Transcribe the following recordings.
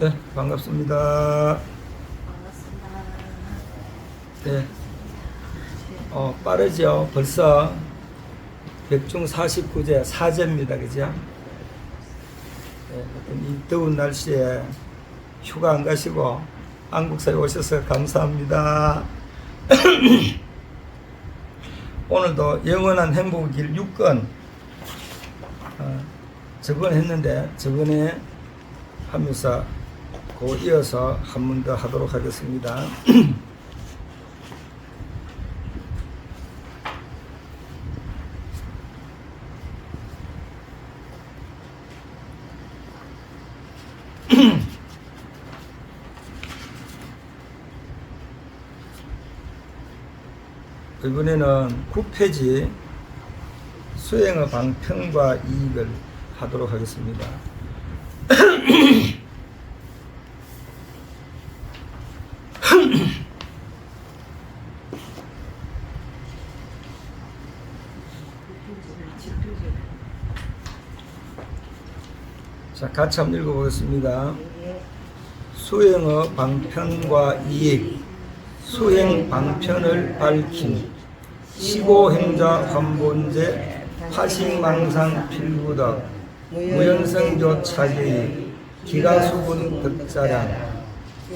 네, 반갑습니다. 반갑습니다. 네, 빠르죠. 벌써 백중 49제 4제입니다. 그죠? 네, 이 더운 날씨에 휴가 안 가시고 한국사에 오셔서 감사합니다. 오늘도 영원한 행복의 길 6권 저번 했는데 저번에 하면서 그 이어서 한 번 더 하도록 하겠습니다. 이번에는 9페이지 수행의 방편과 이익을 하도록 하겠습니다. 자, 같이 한번 읽어보겠습니다. 수행의 방편과 이익, 수행 방편을 밝힌 시고행자 환본제 파식망상 필부덕 무연성교 차계의 기가수분 득자량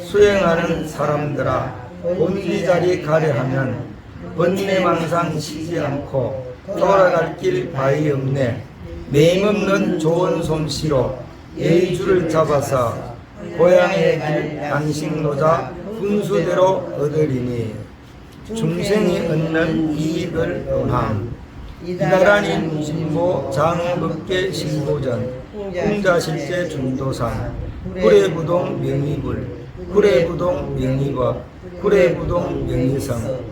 수행하는 사람들아 본디자리 가려하면 번뇌망상 쉬지 않고 돌아갈 길 바위 없네 매임없는 좋은 솜씨로 예의줄을 잡아서 고향의 길 당식노자 분수대로 얻으리니 중생이 얻는 이익을 논함 이다란인 진보 장법계 신보전 홍자실제 중도상 구례부동 명의불 구례부동 명의법 구례부동 명의성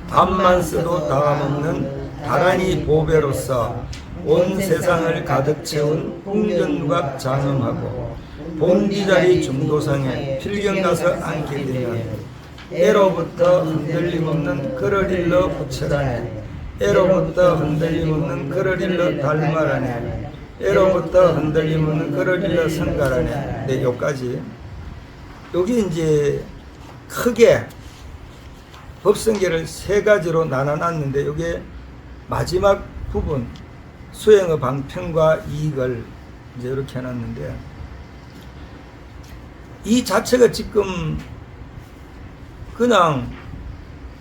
밥만 써도 다감없는 다란이 보배로서 온 세상을 가득 채운 풍전누각 장엄하고 본디자리 중도상에 필경가서 앉게 되면 애로부터 흔들림 없는 그러릴러 부처라네 애로부터 흔들림 없는 그러릴러 달마라네 애로부터 흔들림 없는 그러릴러 성가라네. 네, 여기까지. 여기 이제 크게 법성계를 세 가지로 나눠놨는데 여기 마지막 부분 수행의 방편과 이익을 이제 이렇게 해놨는데 이 자체가 지금 그냥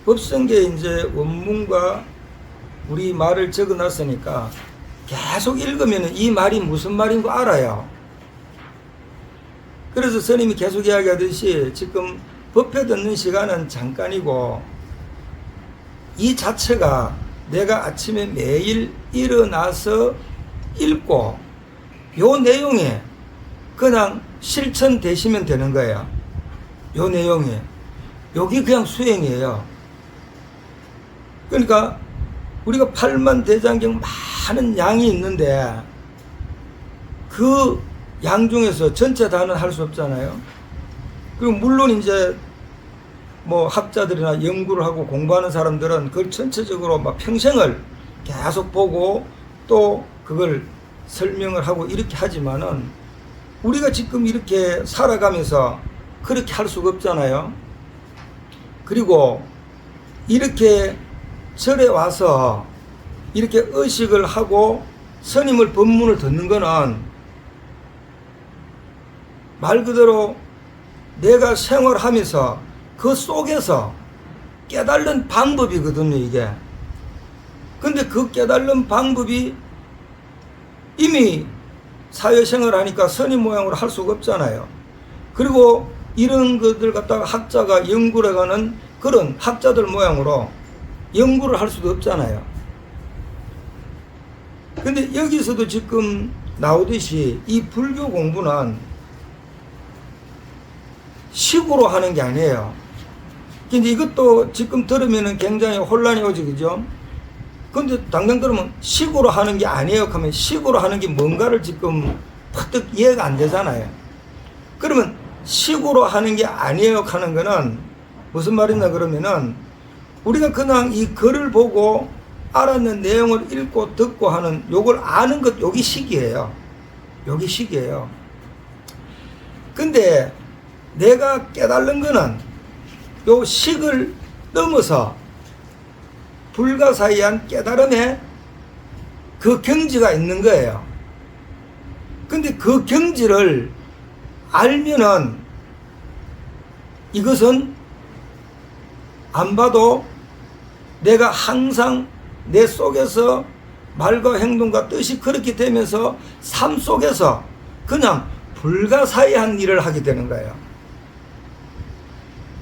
법성계 이제 원문과 우리 말을 적어 놨으니까 계속 읽으면 이 말이 무슨 말인 거 알아요. 그래서 스님이 계속 이야기하듯이 지금 법회 듣는 시간은 잠깐이고 이 자체가 내가 아침에 매일 일어나서 읽고 요 내용에 그냥 실천되시면 되는 거예요. 요 내용에 여기 그냥 수행이에요. 그러니까 우리가 팔만대장경 많은 양이 있는데 그 양 중에서 전체 다는 할 수 없잖아요. 그리고 물론 이제 뭐 학자들이나 연구를 하고 공부하는 사람들은 그걸 전체적으로 막 평생을 계속 보고 또 그걸 설명을 하고 이렇게 하지만은 우리가 지금 이렇게 살아가면서 그렇게 할 수가 없잖아요. 그리고 이렇게 절에 와서 이렇게 의식을 하고 스님을 법문을 듣는 거는 말 그대로 내가 생활하면서 그 속에서 깨달는 방법이거든요, 이게. 근데 그 깨달는 방법이 이미 사회생활 하니까 스님 모양으로 할 수가 없잖아요. 그리고 이런 것들 갖다가 학자가 연구를 해가는 그런 학자들 모양으로 연구를 할 수도 없잖아요. 근데 여기서도 지금 나오듯이 이 불교 공부는 식으로 하는 게 아니에요. 근데 이것도 지금 들으면 굉장히 혼란이 오지, 그죠? 근데 당장 들으면 식으로 하는 게 아니에요 하면 식으로 하는 게 뭔가를 지금 퍼뜩 이해가 안 되잖아요. 그러면 식으로 하는 게 아니에요 하는 거는 무슨 말이냐 그러면은 우리가 그냥 이 글을 보고 알았는 내용을 읽고 듣고 하는 요걸 아는 것, 요기 식이에요. 요기 식이에요. 근데 내가 깨달은 거는 요 식을 넘어서 불가사의한 깨달음에 그 경지가 있는 거예요. 근데 그 경지를 알면은 이것은 안 봐도 내가 항상 내 속에서 말과 행동과 뜻이 그렇게 되면서 삶 속에서 그냥 불가사의한 일을 하게 되는 거예요.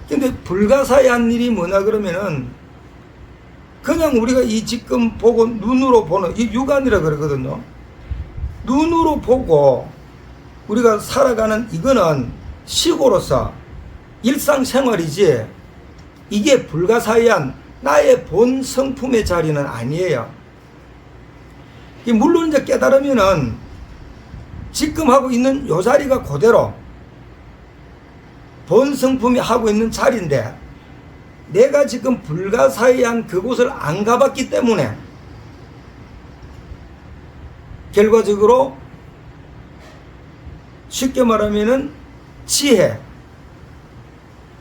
근데 불가사의한 일이 뭐냐 그러면은 그냥 우리가 이 지금 보고 눈으로 보는 이 육안이라 그러거든요. 눈으로 보고 우리가 살아가는 이거는 시고로서 일상생활이지 이게 불가사의한 나의 본 성품의 자리는 아니에요. 물론 이제 깨달으면은 지금 하고 있는 요 자리가 그대로 본 성품이 하고 있는 자리인데 내가 지금 불가사의한 그곳을 안 가봤기 때문에 결과적으로 쉽게 말하면은 지혜,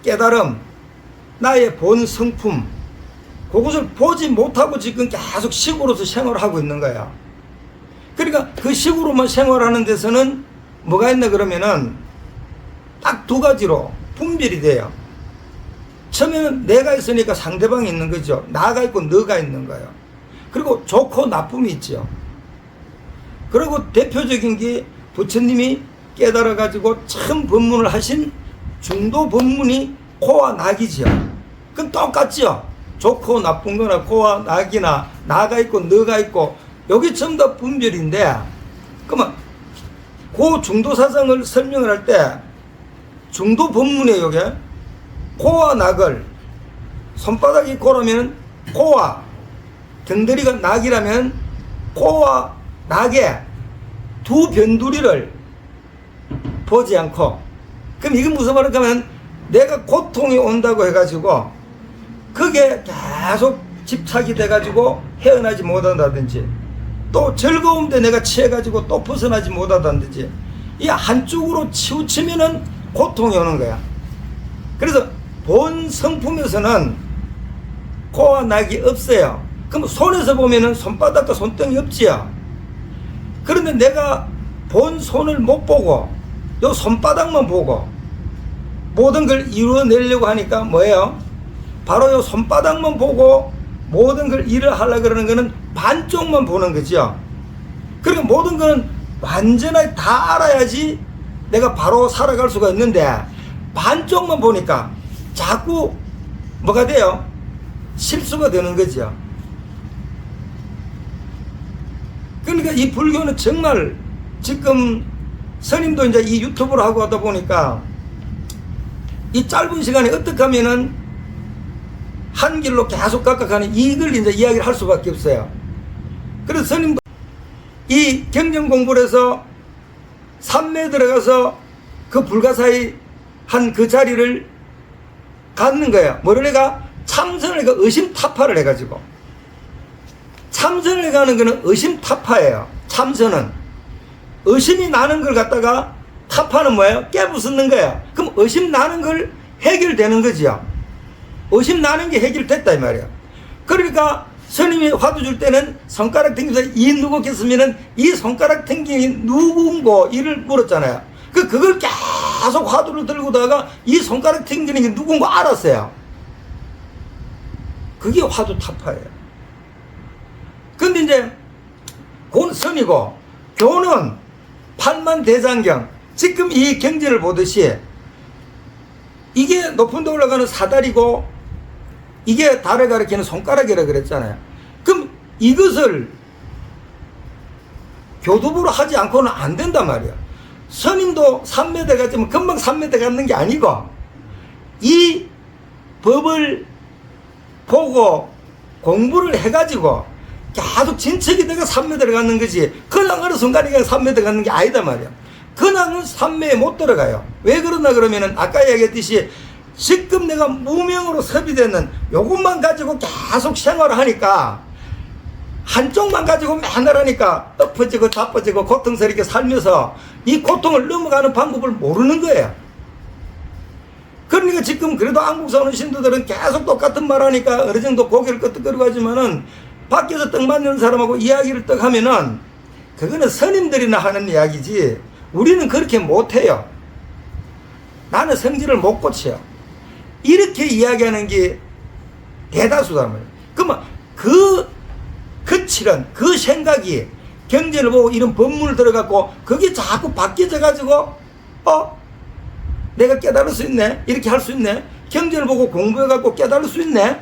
깨달음, 나의 본 성품 그것을 보지 못하고 지금 계속 식으로서 생활을 하고 있는 거야. 그러니까 그 식으로만 생활하는 데서는 뭐가 있나 그러면은 딱 두 가지로 분별이 돼요. 처음에는 내가 있으니까 상대방이 있는 거죠. 나가 있고 너가 있는 거예요. 그리고 좋고 나쁨이 있죠. 그리고 대표적인 게 부처님이 깨달아 가지고 참 법문을 하신 중도 법문이 코와 낙이죠. 그건 똑같죠. 좋고 나쁜 거나 코와 낙이나 나가 있고 너가 있고 여기 전부 다 분별인데 그러면 그 중도 사상을 설명을 할 때 중도 법문에 요게 코와 낙을 손바닥이 코라면 코와 등다리가 낙이라면 코와 낙의 두 변두리를 보지 않고 그럼 이건 무슨 말인가 하면 내가 고통이 온다고 해가지고 그게 계속 집착이 돼가지고 헤어나지 못한다든지 또 즐거움도 내가 취해가지고 또 벗어나지 못한다든지 이 한쪽으로 치우치면은 고통이 오는 거야. 그래서 본 성품에서는 코와 낙이 없어요. 그럼 손에서 보면은 손바닥과 손등이 없지요. 그런데 내가 본 손을 못 보고 요 손바닥만 보고 모든 걸 이루어내려고 하니까 뭐예요? 바로 요 손바닥만 보고 모든 걸 일을 하려고 그러는 거는 반쪽만 보는 거죠. 그러니까 모든 거는 완전하게 다 알아야지 내가 바로 살아갈 수가 있는데 반쪽만 보니까 자꾸 뭐가 돼요? 실수가 되는 거죠. 그러니까 이 불교는 정말 지금 스님도 이제 이 유튜브를 하고 하다 보니까 이 짧은 시간에 어떻게 하면은 한 길로 계속 각각하는 이걸 이제 이야기를 할 수밖에 없어요. 그래서 스님도 이 경전 공부를 해서 삼매에 들어가서 그 불가사의 한 그 자리를 갖는 거예요. 뭐를 해가? 참선을 해가 의심타파를 해가지고. 참선을 해가는 거는 의심타파예요. 참선은. 의심이 나는 걸 갖다가 타파는 뭐예요? 깨부수는 거예요. 그럼 의심 나는 걸 해결되는 거지요. 의심 나는 게 해결됐다 이 말이에요. 그러니까 스님이 화두 줄 때는 손가락 튕기면서 이 누구겠으면은 이 손가락 튕김이 누군고 이를 물었잖아요. 그걸 계속 화두를 들고다가 이 손가락 튕기는 게 누군고 알았어요. 그게 화두 타파예요. 근데 이제 그건 선이고 교는 팔만대장경 지금 이 경전을 보듯이 이게 높은 데 올라가는 사다리고 이게 달을 가리키는 손가락이라 그랬잖아요. 그럼 이것을 교두보로 하지 않고는 안 된단 말이야. 스님도 3m 갔지만 금방 3m 갔는 게 아니고 이 법을 보고 공부를 해가지고 계속 진척이 돼가 3m를 갔는 거지 그냥 어느 순간에 3m 갔는 게 아니다 말이야. 그냥은 3m에 못 들어가요. 왜 그러나 그러면은 아까 얘기했듯이 지금 내가 무명으로 섭이되는 요것만 가지고 계속 생활을 하니까 한쪽만 가지고 맨날 하니까 엎어지고 자빠지고 고통스럽게 살면서 이 고통을 넘어가는 방법을 모르는 거예요. 그러니까 지금 그래도 한국사 오는 신도들은 계속 똑같은 말 하니까 어느 정도 고개를 끄덕거리고 하지만은 밖에서 떡 만드는 사람하고 이야기를 떡 하면은 그거는 스님들이나 하는 이야기지 우리는 그렇게 못해요. 나는 성질을 못 고쳐요. 이렇게 이야기하는 게 대다수단 말이에요. 그러면 그 치는 그 생각이 경전을 보고 이런 법문을 들어갖고 그게 자꾸 바뀌어져 가지고 내가 깨달을 수 있네, 이렇게 할 수 있네, 경전을 보고 공부해 갖고 깨달을 수 있네,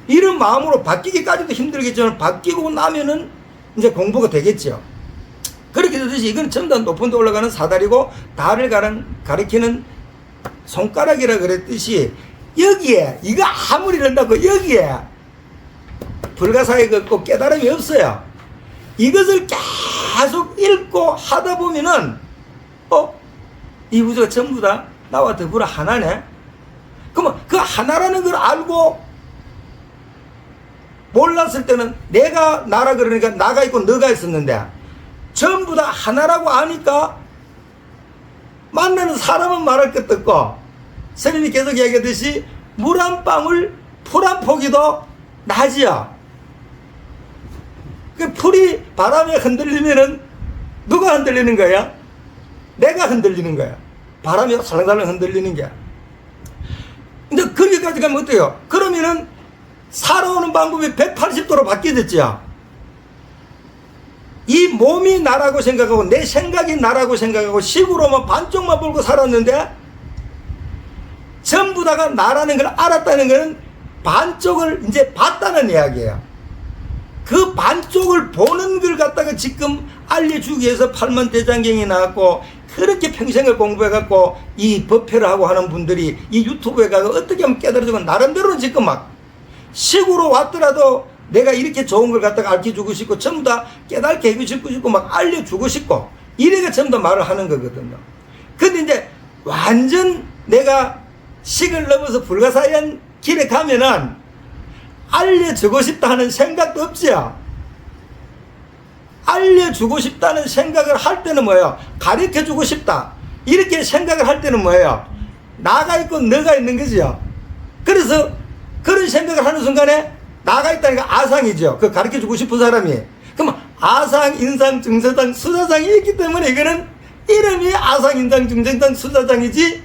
이런 마음으로 바뀌기까지도 힘들겠지만 바뀌고 나면은 이제 공부가 되겠죠. 그렇게 되듯이 이건 전부 다 높은 데 올라가는 사다리고 달을 가리키는 손가락이라 그랬듯이 여기에 이거 아무리 이런다고 여기에 불가사의 그 깨달음이 없어요. 이것을 계속 읽고 하다 보면은 이 우주가 전부 다 나와 더불어 하나네. 그러면 그 하나라는 걸 알고 몰랐을 때는 내가 나라 그러니까 나가 있고 너가 있었는데 전부 다 하나라고 아니까 만나는 사람은 말할 것도 없고 스님이 계속 얘기하듯이 물 한 방울 풀 한 포기도 나지요. 그 풀이 바람에 흔들리면은 누가 흔들리는 거야? 내가 흔들리는 거야. 바람이 살랑살랑 흔들리는 게. 근데 그렇게까지 가면 어때요? 그러면은 살아오는 방법이 180도로 바뀌어졌죠. 이 몸이 나라고 생각하고 내 생각이 나라고 생각하고 식으로만 반쪽만 벌고 살았는데 전부 다가 나라는 걸 알았다는 것은 반쪽을 이제 봤다는 이야기예요. 그 반쪽을 보는 걸 갖다가 지금 알려주기 위해서 팔만대장경이 나왔고 그렇게 평생을 공부해갖고 이 법회를 하고 하는 분들이 이 유튜브에 가서 어떻게 하면 깨달아주고 나름대로는 지금 막 식으로 왔더라도 내가 이렇게 좋은 걸 갖다가 알려주고 싶고 전부 다 깨닫게 해주고 싶고 막 알려주고 싶고 이래가 전부 다 말을 하는 거거든요. 근데 이제 완전 내가 식을 넘어서 불가사의한 길에 가면은 알려주고 싶다 하는 생각도 없지요. 알려주고 싶다는 생각을 할 때는 뭐예요? 가르쳐주고 싶다 이렇게 생각을 할 때는 뭐예요? 나가 있고 너가 있는 거지요. 그래서 그런 생각을 하는 순간에 나가 있다니까 아상이죠. 그 가르쳐주고 싶은 사람이. 그러면 아상, 인상, 중세상, 수사상이 있기 때문에 이거는 이름이 아상, 인상, 중세상, 수사상이지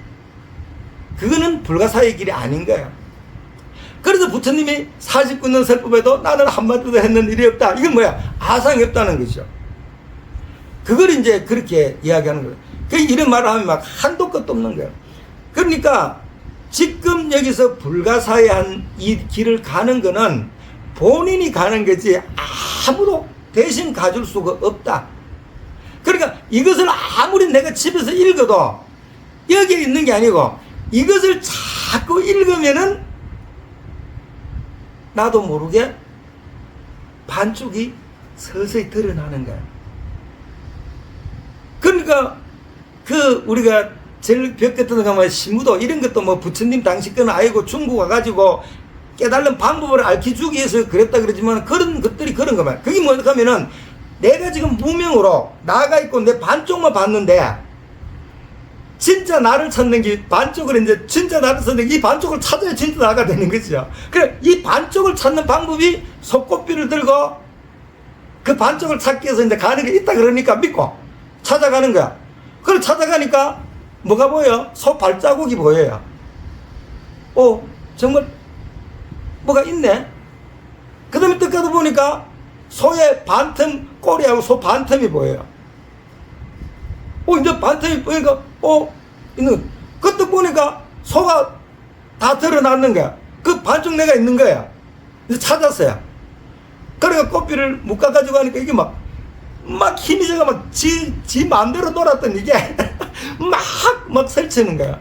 그거는 불가사의 길이 아닌 거예요. 그래서 부처님이 49년 설법에도 나는 한마디도 했는 일이 없다. 이건 뭐야? 아상이 없다는 거죠. 그걸 이제 그렇게 이야기하는 거예요. 이런 말을 하면 막 한도 끝도 없는 거예요. 그러니까 지금 여기서 불가사의한 이 길을 가는 거는 본인이 가는 거지 아무도 대신 가줄 수가 없다. 그러니까 이것을 아무리 내가 집에서 읽어도 여기에 있는 게 아니고 이것을 자꾸 읽으면은 나도 모르게 반쪽이 서서히 드러나는 거야. 그러니까 우리가 제일 벽 같은 거 가면 신무도 이런 것도 뭐 부처님 당시 거는 아니고 중국 와가지고 깨달은 방법을 알려주기 위해서 그랬다 그러지만 그런 것들이 그런 거만. 그게 뭐냐 하면은 내가 지금 무명으로 나가 있고 내 반쪽만 봤는데 진짜 나를 찾는 게 반쪽을 이제 진짜 나를 찾는 이 반쪽을 찾아야 진짜 나가 되는 거죠. 그래 이 반쪽을 찾는 방법이 손꼽비를 들고 그 반쪽을 찾기 위해서 이제 가는 게 있다 그러니까 믿고 찾아가는 거야. 그걸 찾아가니까 뭐가 보여? 소 발자국이 보여요. 정말 뭐가 있네. 그 다음에 뜰 가도 보니까 소의 반틈 꼬리하고 소 반틈이 보여요. 이제 반틈이 보니까 있는 그때 보니까 소가 다 드러났는 거야. 그 반쪽 내가 있는 거야. 이제 찾았어요. 그러니까 꽃비를 묶어가지고 하니까 이게 막 힘이 제가 지 마음대로 놀았던 이게 막 설치는 거야.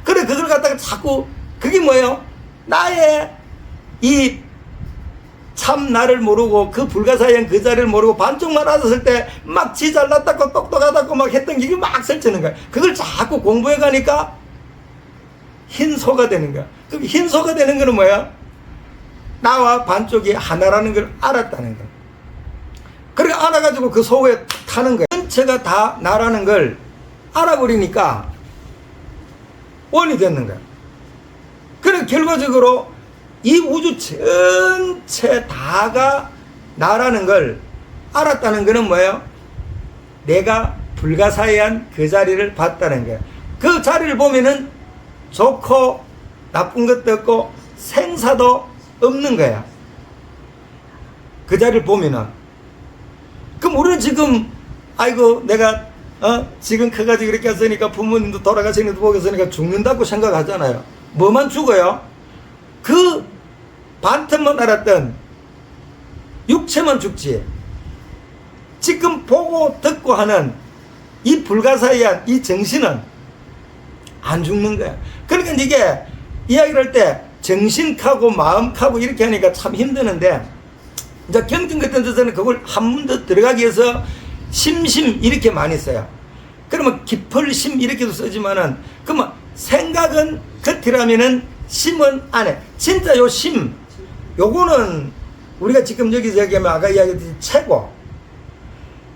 그래 그걸 갖다가 자꾸 그게 뭐예요? 나의 이 참 나를 모르고 그 불가사의한 그 자리를 모르고 반쪽만 알았을 때 막 지 잘났다고 똑똑하다고 막 했던 게 이게 막 설치는 거야. 그걸 자꾸 공부해 가니까 흰 소가 되는 거야. 그럼 흰 소가 되는 거는 뭐야? 나와 반쪽이 하나라는 걸 알았다는 거야. 그러니까 알아가지고 그 소고에 탁 타는 거야. 전체가 다 나라는 걸 알아버리니까 원이 되는 거야. 그러니까 결과적으로 이 우주 전체 다가 나라는 걸 알았다는 거는 뭐예요? 내가 불가사의한 그 자리를 봤다는 거예요. 그 자리를 보면은 좋고 나쁜 것도 없고 생사도 없는 거야. 그 자리를 보면은. 그럼 우리는 지금 아이고 내가 지금 커가지고 이렇게 했으니까 부모님도 돌아가시는 보고 있으니까 죽는다고 생각하잖아요. 뭐만 죽어요? 그 반틈만 알았던 육체만 죽지. 지금 보고 듣고 하는 이 불가사의한 이 정신은 안 죽는 거야. 그러니까 이게 이야기를 할 때 정신하고 마음하고 이렇게 하니까 참 힘드는데, 이제 경전 같은 데서는 그걸 한 번 더 들어가기 위해서 심심 이렇게 많이 써요. 그러면 깊을 심 이렇게도 쓰지만은, 그러면 생각은 겉이라면은 심은 안에. 진짜 요 심, 요거는 우리가 지금 여기서 얘기하면 아까 이야기했듯이 최고.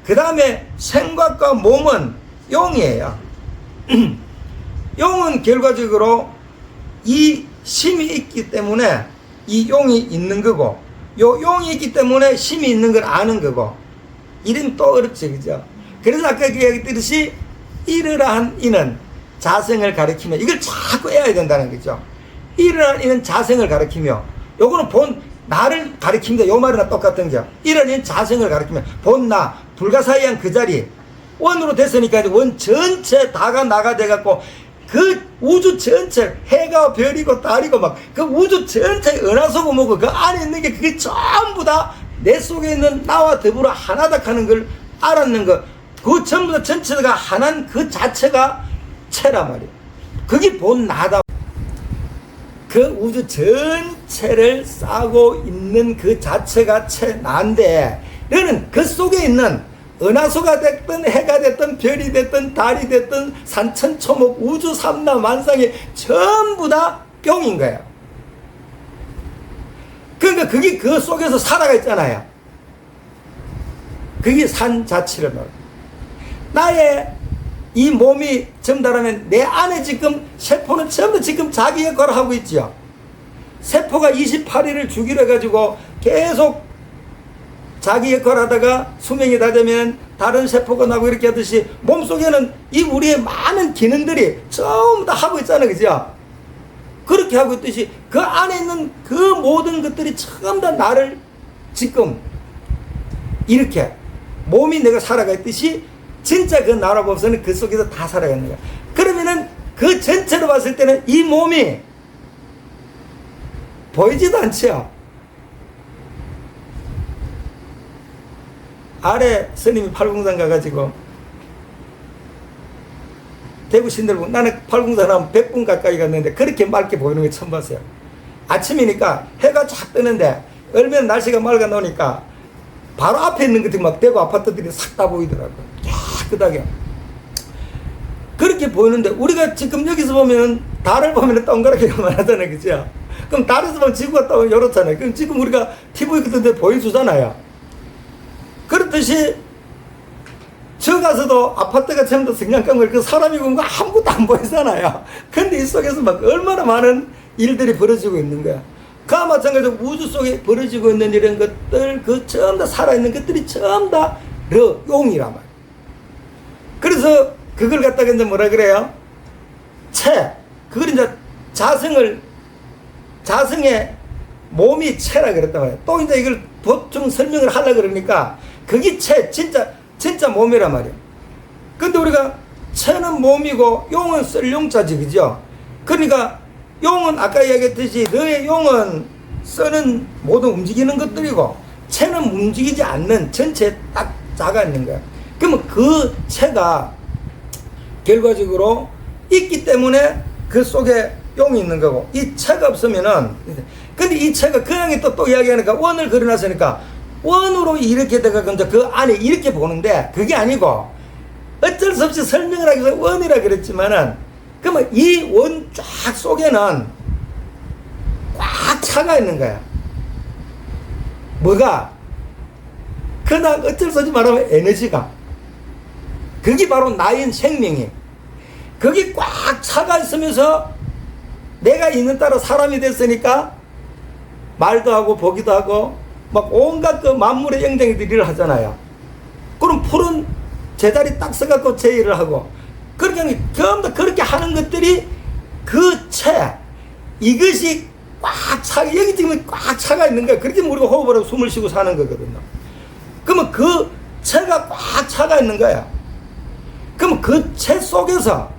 그 다음에 생각과 몸은 용이에요. 용은 결과적으로 이 심이 있기 때문에 이 용이 있는 거고, 요 용이 있기 때문에 심이 있는 걸 아는 거고. 이름 또 어렵죠, 그죠? 그래서 아까 얘기했듯이 이러한 이는 자성을 가리키며, 이걸 자꾸 외워야 된다는 거죠. 이러한 이는 자성을 가리키며, 요거는 본 나를 가리킵니다. 요 말이나 똑같은 거죠. 이러한 이는 자성을 가리키며, 본 나, 불가사의한 그 자리, 원으로 됐으니까 원 전체 다가 나가 돼갖고 그 우주 전체, 해가 별이고 달이고 막 그 우주 전체 은하수고 뭐고 그 안에 있는 게 그게 전부 다 내 속에 있는 나와 더불어 하나다 하는 걸 알았는 거. 그 전부 다 전체가 하나인 그 자체가 체란 말이에요. 그게 본 나다. 그 우주 전체를 싸고 있는 그 자체가 체 나인데, 너는 그 속에 있는 은하수가 됐든 해가 됐든 별이 됐든 달이 됐든 산천초목 우주 삼라 만상이 전부 다 뿅인 거예요. 그러니까 그게 그 속에서 살아가 있잖아요. 그게 산 자체를 말해요. 나의 이 몸이 전달하면 내 안에 지금 세포는 전부 지금 자기 역할을 하고 있죠. 세포가 28일을 주기로 해가지고 계속 자기 역할을 하다가 수명이 다 되면 다른 세포가 나고 이렇게 하듯이 몸속에는 이 우리의 많은 기능들이 전부 다 하고 있잖아요. 그죠? 그렇게 하고 있듯이 그 안에 있는 그 모든 것들이 전부 다 나를 지금 이렇게 몸이 내가 살아가 있듯이 진짜 그 나라 법서는 그 속에서 다 살아가는 거야. 그러면은 그 전체로 봤을 때는 이 몸이 보이지도 않죠. 아래 스님이 팔공산 가가지고 대구 신들고, 나는 팔공산 한 100분 가까이 갔는데 그렇게 맑게 보이는 거 처음 봤어요. 아침이니까 해가 쫙 뜨는데 얼마나 날씨가 맑아 놓으니까 바로 앞에 있는 것들이 막 대구 아파트들이 싹 다 보이더라고요. 깨끗하게. 그렇게 보이는데 우리가 지금 여기서 보면 달을 보면 동그랗게만 하잖아요. 그죠? 그럼 달에서 보면 지구가 또 이렇잖아요. 그럼 지금 우리가 TV 같은 데 보여주잖아요. 그렇듯이 저 가서도 아파트가 전부 다 성냥감을 그 사람이 본 거 아무것도 안 보이잖아요. 근데 이 속에서 막 얼마나 많은 일들이 벌어지고 있는 거야. 그와 마찬가지로 우주 속에 벌어지고 있는 이런 것들, 그 전부 다 살아있는 것들이 전부 다 용이란 말이야. 그래서 그걸 갖다가 이제 뭐라 그래요? 그걸 이제 자성의 몸이 체라 그랬단 말이야. 또 이제 이걸 보충 설명을 하려고 그러니까 그게 진짜 몸이란 말이야. 근데 우리가 체는 몸이고 용은 쓸 용자지, 그죠? 그러니까 용은 아까 이야기했듯이 너의 용은 쓰는 모든 움직이는 것들이고 체는 움직이지 않는 전체에 딱 자가 있는 거야. 그러면 그 체가 결과적으로 있기 때문에 그 속에 용이 있는 거고, 이 체가 없으면은, 근데 이 체가 그 양이 또 이야기하니까 원을 그려놨으니까 원으로 이렇게 돼가 그 안에 이렇게 보는데 그게 아니고 어쩔 수 없이 설명을 하기 위해서 원이라 그랬지만은, 그러면 이 원 쫙 속에는 꽉 차가 있는 거야. 뭐가? 그냥 어쩔 수 없이 말하면 에너지가. 그게 바로 나인 생명이. 그게 꽉 차가 있으면서 내가 있는 따라 사람이 됐으니까 말도 하고 보기도 하고 막 온갖 그 만물의 영장이들 일을 하잖아요. 그럼 풀은 제자리 딱 서갖고 제 일을 하고 그렇게 전부 다 그렇게 하는 것들이 그 체, 이것이 꽉 차, 여기 지금 꽉 차가 있는 거야. 그렇게 우리가 호흡을 하고 숨을 쉬고 사는 거거든요. 그러면 그 체가 꽉 차가 있는 거야. 그러면 그 체 속에서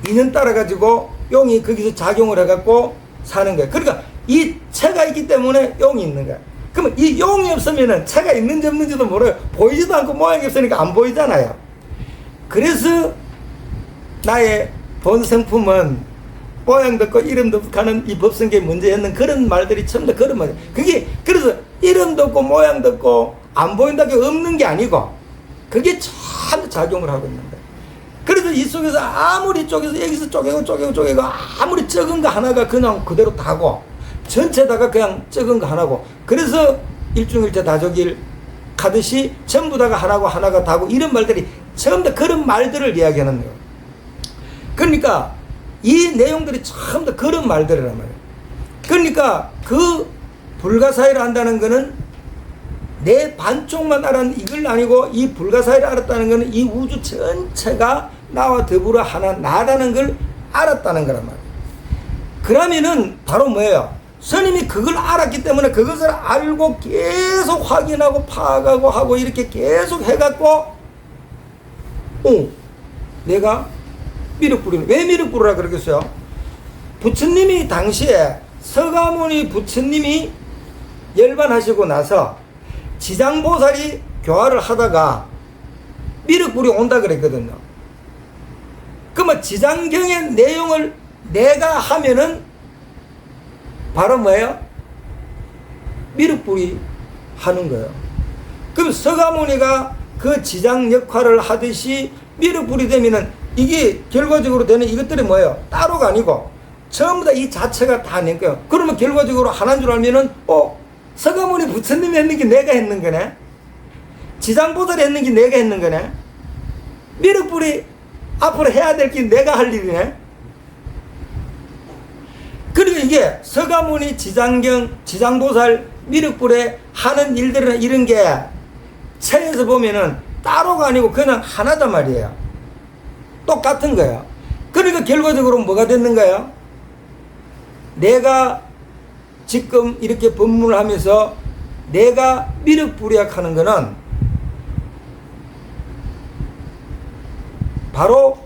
인연 따라가지고 용이 거기서 작용을 해갖고 사는 거야. 그러니까 이 체가 있기 때문에 용이 있는 거야. 그러면 이 용이 없으면은 체가 있는지 없는지도 몰라요. 보이지도 않고 모양이 없으니까 안 보이잖아요. 그래서 나의 본 성품은 모양도 없고 이름도 없고 하는 이 법성계에 문제 있는 그런 말들이 전부 다 그런 말이에요. 그게 그래서 이름도 없고 모양도 없고 안 보인다고 없는 게 아니고 그게 참 작용을 하고 있는 거예요. 그래서 이 속에서 아무리 쪼개서 여기서 쪼개고 아무리 적은 거 하나가 그냥 그대로 다고 전체다가 그냥 적은 거 하나고 그래서 일중일체 다족일 가듯이 전부 다가 하나고 하나가 다고 이런 말들이 전부 다 그런 말들을 이야기하는 거예요. 그러니까 이 내용들이 전부 다 그런 말들이란 말이에요. 그러니까 그 불가사의를 한다는 거는 내 반쪽만 알았는 이걸 아니고 이 불가사의를 알았다는 거는 이 우주 전체가 나와 더불어 하나 나라는 걸 알았다는 거란 말이에요. 그러면은 바로 뭐예요? 스님이 그걸 알았기 때문에 그것을 알고 계속 확인하고 파악하고 하고 이렇게 계속 해갖고 내가 미륵불이네. 왜 미륵불이라 그러겠어요? 부처님이 당시에 서가모니 부처님이 열반하시고 나서 지장보살이 교화를 하다가 미륵불이 온다 그랬거든요. 그러면 지장경의 내용을 내가 하면은 바로 뭐예요? 미륵불이 하는 거예요. 그럼 서가모니가 그 지장 역할을 하듯이 미륵불이 되면은 이게 결과적으로 되는 이것들이 뭐예요? 따로가 아니고 전부 다 이 자체가 다 낸 거예요. 그러면 결과적으로 하나인 줄 알면은 서가모니 부처님이 했는 게 내가 했는 거네. 지장보살이 했는 게 내가 했는 거네. 미륵불이 앞으로 해야 될 게 내가 할 일이네. 그리고 이게 서가모니 지장경 지장보살 미륵불에 하는 일들은 이런 게 체에서 보면은 따로가 아니고 그냥 하나단 말이에요. 똑같은 거예요. 그러니까 결과적으로 뭐가 됐는가요? 내가 지금 이렇게 법문을 하면서 내가 미륵불이약 하는 거는 바로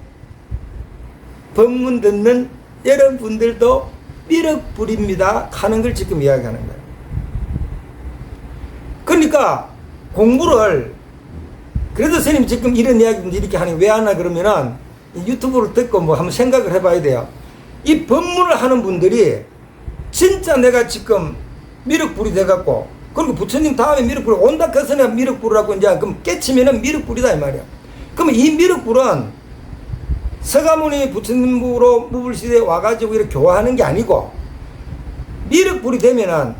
법문 듣는 여러분들도 미륵불입니다 하는 걸 지금 이야기하는 거예요. 그러니까 공부를 그래도 선생님 지금 이런 이야기 이렇게 하니 왜 하나 그러면은 유튜브를 듣고 뭐 한번 생각을 해봐야 돼요. 이 법문을 하는 분들이 진짜 내가 지금 미륵불이 돼갖고 그리고 부처님 다음에 미륵불이 온다 해서 내가 미륵불이라고 이제 그럼 깨치면은 미륵불이다 이 말이야. 그러면 이 미륵불은 서가모니 부처님으로 무불시대에 와가지고 이렇게 교화하는 게 아니고 미륵불이 되면은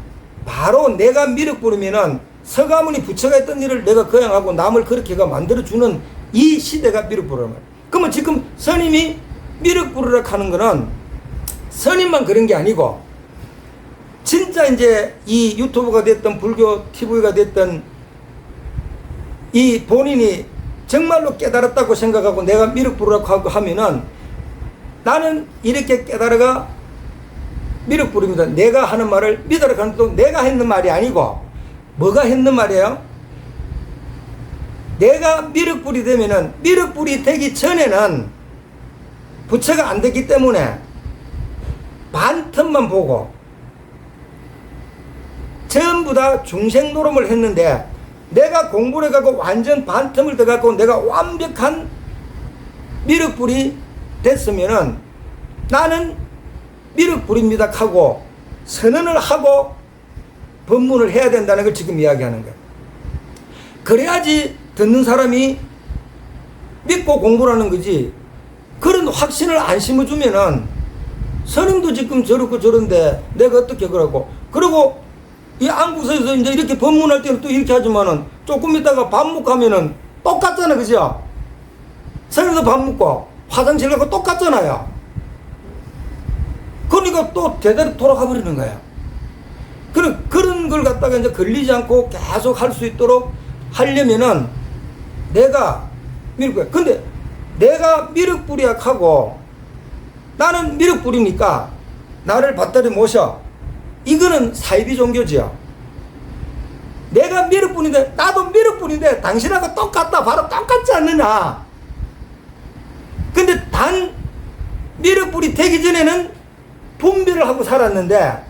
바로 내가 미륵불이면은 서가모니 부처가 했던 일을 내가 거양하고 남을 그렇게가 만들어주는 이 시대가 미륵불이란 말이야. 그러면 지금 스님이 미륵불이라 하는 거는 스님만 그런 게 아니고 진짜 이제 이 유튜브가 됐던 불교 TV가 됐던 이 본인이 정말로 깨달았다고 생각하고 내가 미륵불이라고 하고 하면은 나는 이렇게 깨달아가 미륵불입니다. 내가 하는 말을 믿으라 하는 또 내가 했는 말이 아니고 뭐가 했는 말이에요? 내가 미륵불이 되면은 미륵불이 되기 전에는 부처가 안 됐기 때문에 반틈만 보고 전부 다 중생 노름을 했는데 내가 공부를 해갖고 완전 반틈을 더갖고 내가 완벽한 미륵불이 됐으면은 나는 미륵불입니다 하고 선언을 하고 법문을 해야 된다는 걸 지금 이야기하는 거예요. 그래야지 듣는 사람이 믿고 공부를 하는 거지. 그런 확신을 안 심어주면은 스님도 지금 저렇고 저런데 내가 어떻게 그러고 그리고 이 안국사에서 이제 이렇게 법문할 때는 또 이렇게 하지만은 조금 있다가 밥 먹고 하면은 똑같잖아, 그죠? 서울에서 밥 먹고 화장실 가고 똑같잖아요. 그러니까 또 제대로 돌아가 버리는 거야. 그런 걸 갖다가 이제 걸리지 않고 계속 할 수 있도록 하려면은 내가 미륵불이야. 근데 내가 미륵불이약하고 나는 미륵불이니까 나를 받들이 모셔. 이거는 사이비 종교지요. 내가 미륵불인데 나도 미륵불인데 당신하고 똑같다. 바로 똑같지 않느냐. 근데 단 미륵불이 되기 전에는 분별을 하고 살았는데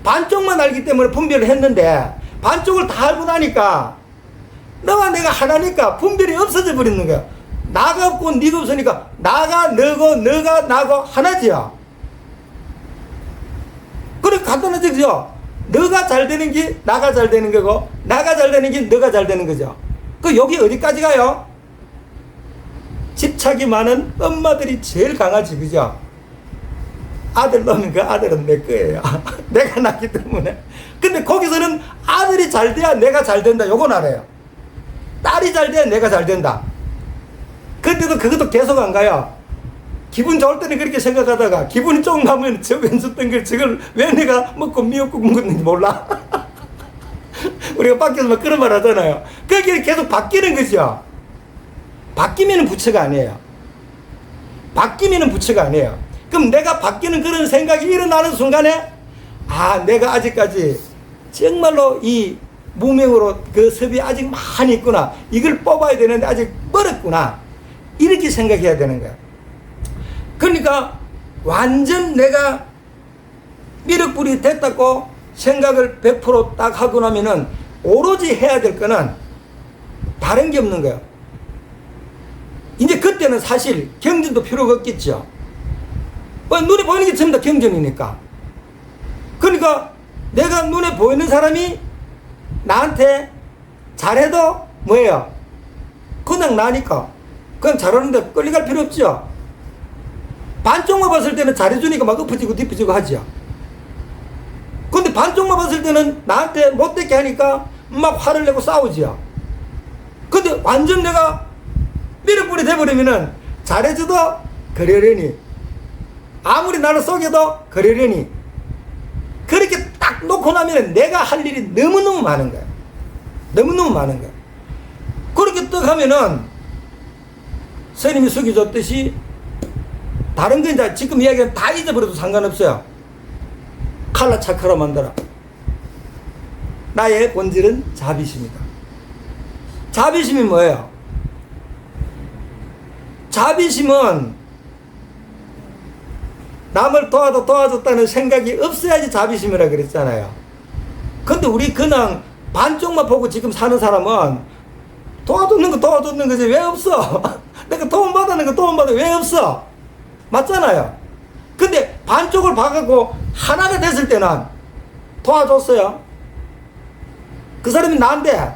반쪽만 알기 때문에 분별을 했는데 반쪽을 다 알고 나니까 너와 내가 하나니까 분별이 없어져 버리는 거야. 나가 없고 네가 없으니까 나가 너고 너가 나고 하나지요. 그래 간단하죠, 그죠? 너가 잘 되는 게 나가 잘 되는 거고 나가 잘 되는 게 너가 잘 되는 거죠. 그 여기 어디까지 가요? 집착이 많은 엄마들이 제일 강하지, 그죠? 아들 낳으면 그 아들은 내 거예요. 내가 낳기 때문에. 근데 거기서는 아들이 잘 돼야 내가 잘 된다. 요건 알아요. 딸이 잘 돼야 내가 잘 된다. 근데도 그것도 계속 안 가요. 기분 좋을 때는 그렇게 생각하다가 기분이 조금 나면 저 왼손던 걸 저걸 왜 내가 먹고 미역국 먹었는지 몰라. 우리가 밖에서 막 그런 말 하잖아요. 그게 계속 바뀌는 거죠. 바뀌면은 부처가 아니에요. 바뀌면은 부처가 아니에요. 그럼 내가 바뀌는 그런 생각이 일어나는 순간에 아, 내가 아직까지 정말로 이 무명으로 그 섭이 아직 많이 있구나. 이걸 뽑아야 되는데 아직 멀었구나. 이렇게 생각해야 되는 거야. 그러니까 완전 내가 미륵불이 됐다고 생각을 100% 하고 나면은 오로지 해야 될 거는 다른 게 없는 거예요. 이제 그때는 사실 경전도 필요가 없겠죠. 눈에 보이는 게 전부 다 경전이니까. 그러니까 내가 눈에 보이는 사람이 나한테 잘해도 뭐예요? 그냥 나니까. 그냥 잘하는데 끌려갈 필요 없죠. 반쪽만 봤을 때는 잘해주니까 막 엎어지고 뒤퍼지고 하죠. 근데 반쪽만 봤을 때는 나한테 못되게 하니까 막 화를 내고 싸우죠. 근데 완전 내가 미륵불이 돼버리면은 잘해줘도 그러려니 아무리 나를 속여도 그러려니 그렇게 딱 놓고 나면 내가 할 일이 너무너무 많은 거야. 너무너무 많은 거야. 그렇게 딱 하면은 스님이 숙여줬듯이 다른 건 이제 지금 이야기는 다 잊어버려도 상관없어요. 칼라 차크로 만들어. 나의 본질은 자비심이다. 자비심이 뭐예요? 자비심은 남을 도와줬다는 생각이 없어야지 자비심이라 그랬잖아요. 근데 우리 그냥 반쪽만 보고 지금 사는 사람은 도와줬는 거지 왜 없어? 내가 도움 받는 거 도움 받아 왜 없어? 맞잖아요. 근데 반쪽을 봐갖고 하나가 됐을 때는 도와줬어요. 그 사람이 나인데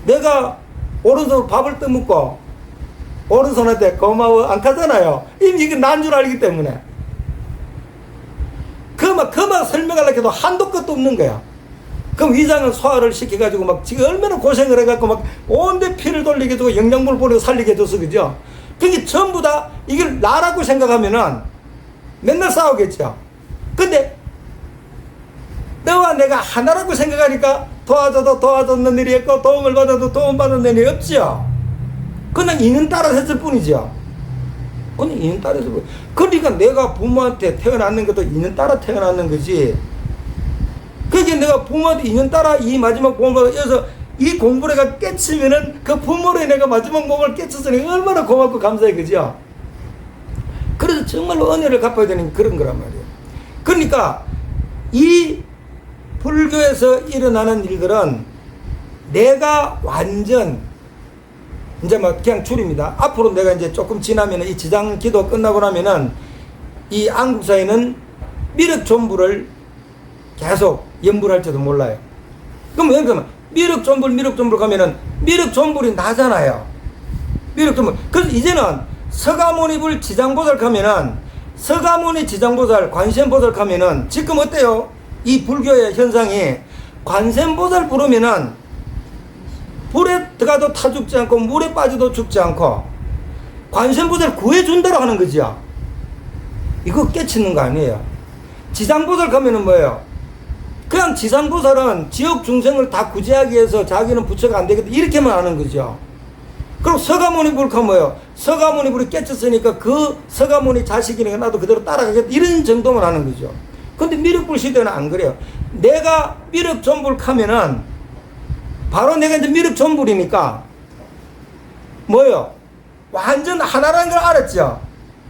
내가 오른손으로 밥을 떠먹고 오른손한테 고마워 안 하잖아요. 이미 이게 난 줄 알기 때문에. 그만 설명하려고 해도 한도 끝도 없는 거야. 그럼 위장은 소화를 시켜가지고 막 지금 얼마나 고생을 해갖고 막 온데 피를 돌리게 해주고 영양분을 보내고 살리게 해줘서 그죠? 그게 전부 다 이걸 나라고 생각하면은 맨날 싸우겠죠. 근데 너와 내가 하나라고 생각하니까 도와줘도 도와줬는 일이 있고 도움을 받아도 도움받는 일이 없죠. 그냥 인연 따라서 했을 뿐이죠. 그냥 인연 따라서 했을 뿐. 그러니까 내가 부모한테 태어났는 것도 인연 따라 태어났는 거지. 그게 내가 부모한테 인연 따라 이 마지막 공부를 해서 이 공부를 내가 깨치면은 그 부모로 내가 마지막 몸을 깨쳤으니 얼마나 고맙고 감사해, 그죠? 그래서 정말로 은혜를 갚아야 되는 그런 거란 말이에요. 그러니까 이 불교에서 일어나는 일들은 내가 완전 이제 막 그냥 줄입니다. 앞으로 내가 이제 조금 지나면은 이 지장 기도 끝나고 나면은 이 안국사에는 미륵존불을 계속 연불할지도 몰라요. 그럼 여기서 미륵존불 가면은 미륵존불이 나잖아요. 미륵존불. 그래서 이제는 서가모니불 지장보살 가면은 서가모니 지장보살 관세음보살 가면은 지금 어때요? 이 불교의 현상이 관세음보살 부르면은 불에 들어가도 타 죽지 않고 물에 빠져도 죽지 않고 관세음보살 구해준다고 하는 거죠. 이거 깨치는 거 아니에요. 지상보살 가면은 뭐예요? 그냥 지상보살은 지역 중생을 다 구제하기 위해서 자기는 부처가 안 되겠다 이렇게만 하는 거죠. 그럼 서가모니 불가 뭐예요? 서가모니 불이 깨쳤으니까 그 서가모니 자식이니까 나도 그대로 따라가겠다 이런 정도만 하는 거죠. 근데 미륵불 시대는 안 그래요. 내가 미륵존불 하면은 바로 내가 이제 미륵존불이니까 뭐예요? 완전 하나라는 걸 알았죠.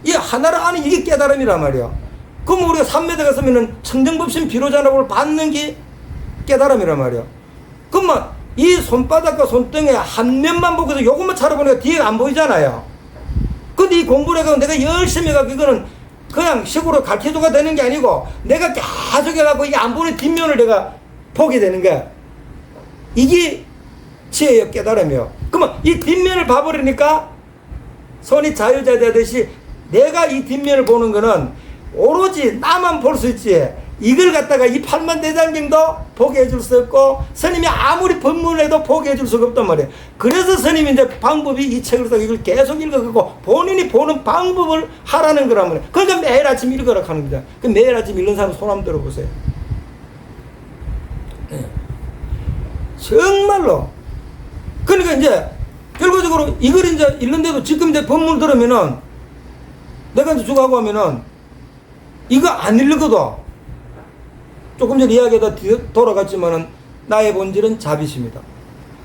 이 하나를 아는 이게 깨달음이란 말이에요. 그럼 우리가 3m 갔으면은 청정법신 비로자납을 받는 게 깨달음이란 말이에요. 그러면 이 손바닥과 손등에 한 면만 보고서 요것만 차려보니까 뒤에가 안 보이잖아요. 근데 이 공부를 해가지고 내가 열심히 해가지고 이거는 그냥 식으로 가르쳐줘가 되는 게 아니고 내가 계속 해가지고 이게 안 보는 뒷면을 내가 보게 되는 거야. 이게 지혜의 깨달음이요. 그러면 이 뒷면을 봐버리니까 손이 자유자 되듯이 내가 이 뒷면을 보는 거는 오로지 나만 볼 수 있지 이걸 갖다가 이 팔만대장경도 보게 해줄 수 없고 스님이 아무리 법문을 해도 보게 해줄 수가 없단 말이에요. 그래서 스님이 이제 방법이 이 책을 써 이걸 계속 읽어가고 본인이 보는 방법을 하라는 거란 말이에요. 그러니까 매일 아침 읽으라 하는 겁니다. 그 매일 아침 읽는 사람 손 한번 들어보세요. 네. 정말로 그러니까 이제 결과적으로 이걸 이제 읽는데도 지금 이제 법문을 들으면은 내가 이제 주가고 하면은 이거 안 읽어도 조금 전 이야기하다 돌아갔지만은 나의 본질은 자비심이다.